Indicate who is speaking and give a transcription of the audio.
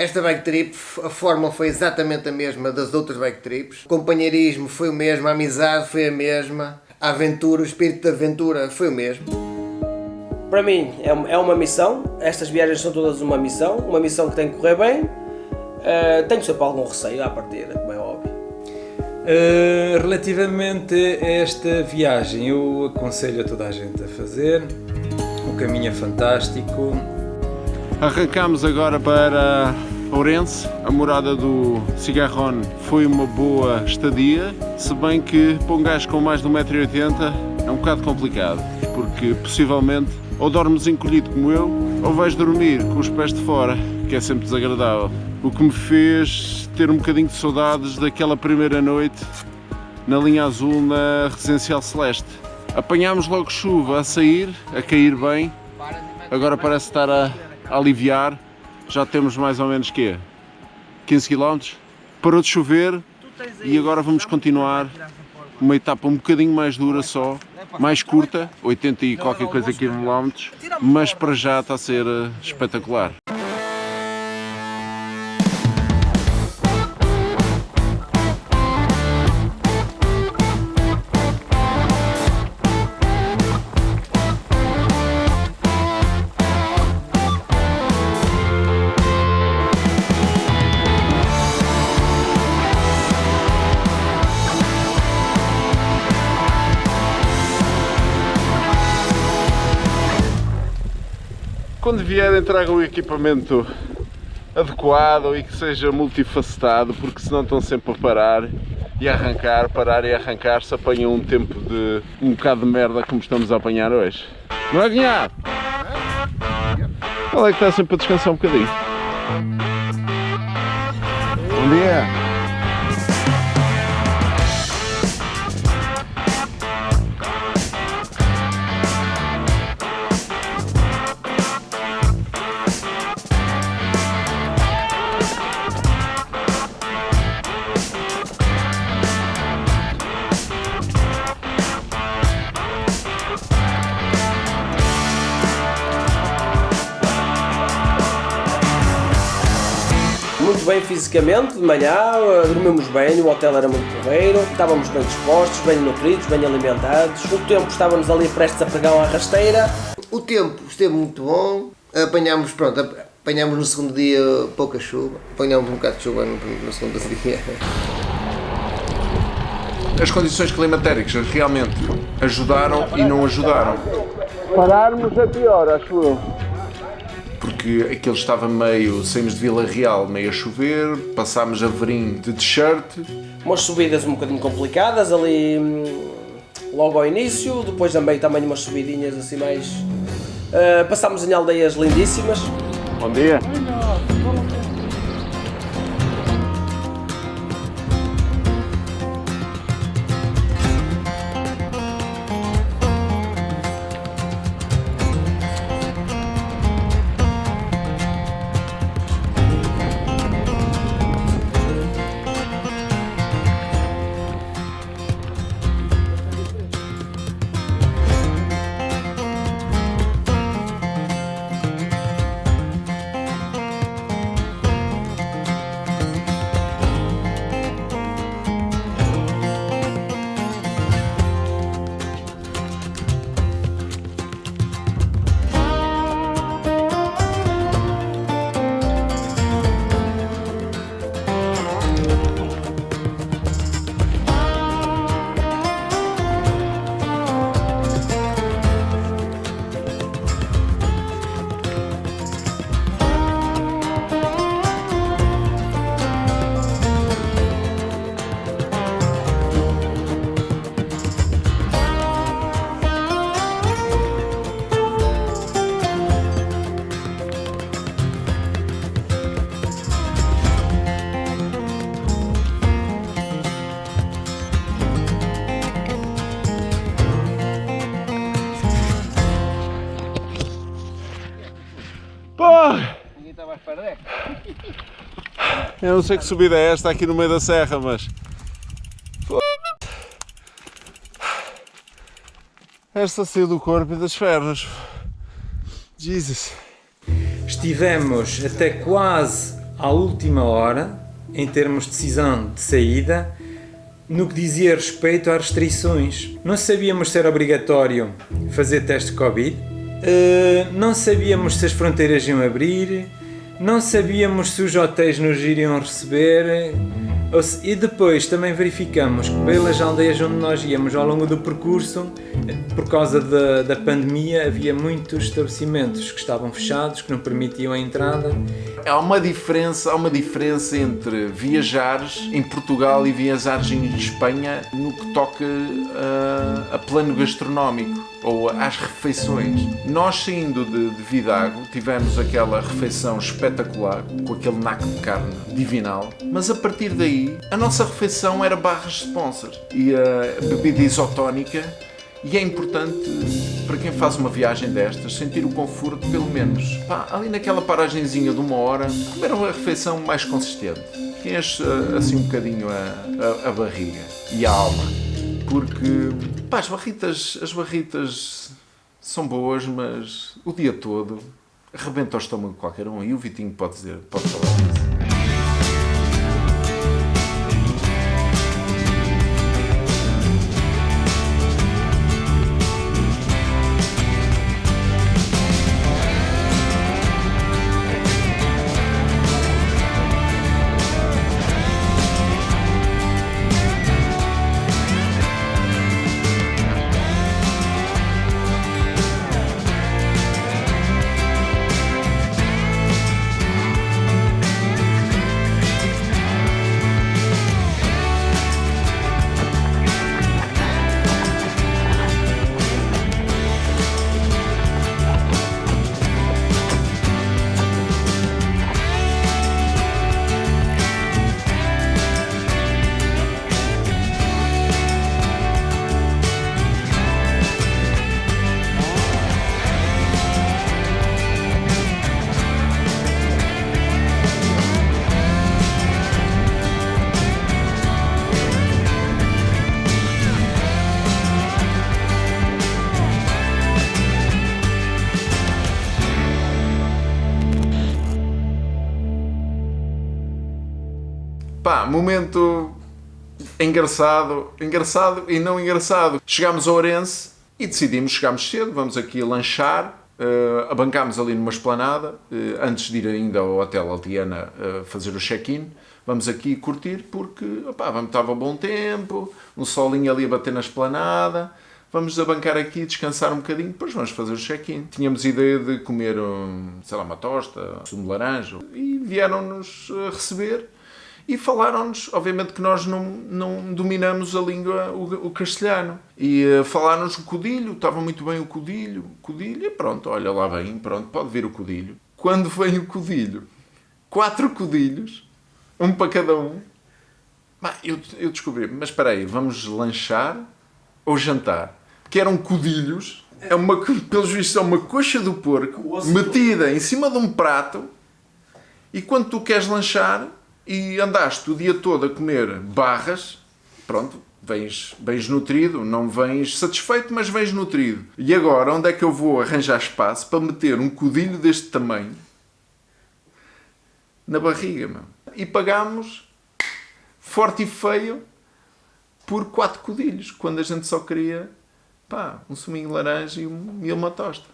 Speaker 1: Esta bike trip, a fórmula foi exatamente a mesma das outras bike trips. O companheirismo foi o mesmo, a amizade foi a mesma, a aventura, o espírito de aventura foi o mesmo.
Speaker 2: Para mim é uma missão, estas viagens são todas uma missão que tem que correr bem. Tenho sempre algum receio à partida, como é óbvio.
Speaker 3: Relativamente a esta viagem, eu aconselho a toda a gente a fazer. O caminho é fantástico.
Speaker 4: Arrancamos agora para Ourense. A morada do Cigarrone foi uma boa estadia, se bem que para um gajo com mais de 1,80 m é um bocado complicado, porque possivelmente ou dormes encolhido como eu, ou vais dormir com os pés de fora, que é sempre desagradável. O que me fez ter um bocadinho de saudades daquela primeira noite na linha azul na Residencial Celeste. Apanhámos logo chuva a sair, a cair bem, agora parece estar a aliviar, já temos mais ou menos 15 km, parou de chover e agora vamos continuar uma etapa um bocadinho mais dura só, mais curta, 80 e qualquer coisa quilómetros, mas para já está a ser espetacular. Quando vierem, tragam o equipamento adequado e que seja multifacetado, porque senão estão sempre a parar e arrancar, se apanham um tempo de um bocado de merda como estamos a apanhar hoje. Não é, cunhado? Qual é que está sempre a descansar um bocadinho? Bom dia!
Speaker 2: Muito bem fisicamente, de manhã, dormimos bem, o hotel era muito porreiro, estávamos bem dispostos, bem nutridos, bem alimentados, o tempo estávamos ali prestes a pegar uma rasteira.
Speaker 1: O tempo esteve muito bom, apanhámos no segundo dia pouca chuva, apanhámos um bocado de chuva no segundo dia.
Speaker 4: As condições climatéricas realmente ajudaram e não ajudaram.
Speaker 5: Pararmos é pior, acho eu.
Speaker 4: Porque aquilo estava saímos de Vila Real meio a chover, passámos a Verim de t-shirt.
Speaker 2: Umas subidas um bocadinho complicadas ali logo ao início, depois também umas subidinhas assim mais... passámos em aldeias lindíssimas.
Speaker 4: Bom dia! Porra!
Speaker 1: Ninguém estava a esperar.
Speaker 4: Eu não sei que subida é esta aqui no meio da serra, mas... Esta saiu do corpo e das pernas. Jesus!
Speaker 3: Estivemos até quase à última hora, em termos de decisão de saída, no que dizia respeito às restrições. Não sabíamos se era obrigatório fazer teste de Covid, não sabíamos se as fronteiras iam abrir, não sabíamos se os hotéis nos iriam receber, e depois também verificamos que pelas aldeias onde nós íamos ao longo do percurso, por causa da pandemia, havia muitos estabelecimentos que estavam fechados, que não permitiam a entrada.
Speaker 4: Há uma diferença entre viajares em Portugal e viajares em Espanha no que toca a plano gastronómico ou às refeições. Nós, saindo de Vidago, tivemos aquela refeição espetacular, com aquele naco de carne divinal, mas a partir daí a nossa refeição era barras de sponsor e a bebida isotónica. E é importante, para quem faz uma viagem destas, sentir o conforto, pelo menos, ali naquela paragenzinha de 1 hora, comer uma refeição mais consistente, que enche assim um bocadinho a barriga e a alma. Porque, as barritas são boas, mas o dia todo arrebenta o estômago de qualquer um, e o Vitinho pode falar disso. Momento engraçado e não engraçado. Chegámos a Ourense e decidimos, chegámos cedo, vamos aqui lanchar, abancámos ali numa esplanada, antes de ir ainda ao Hotel Altiana fazer o check-in. Vamos aqui curtir porque estava bom tempo, um solinho ali a bater na esplanada. Vamos abancar aqui, descansar um bocadinho, depois vamos fazer o check-in. Tínhamos ideia de comer, uma tosta, sumo de laranja, e vieram-nos receber. E falaram-nos, obviamente que nós não dominamos a língua, o castelhano. E falaram-nos o codilho, estava muito bem o codilho, e pronto, olha lá vem, pronto, pode vir o codilho. Quando vem o codilho, 4 codilhos, um para cada um, eu descobri, mas espera aí, vamos lanchar ou jantar? Porque eram codilhos, pelos vistos é uma coxa do porco, metida em cima de um prato, e quando tu queres lanchar, e andaste o dia todo a comer barras, pronto, vens nutrido, não vens satisfeito, mas vens nutrido. E agora, onde é que eu vou arranjar espaço para meter um codilho deste tamanho na barriga, meu? E pagámos forte e feio por 4 codilhos, quando a gente só queria um suminho de laranja e uma tosta.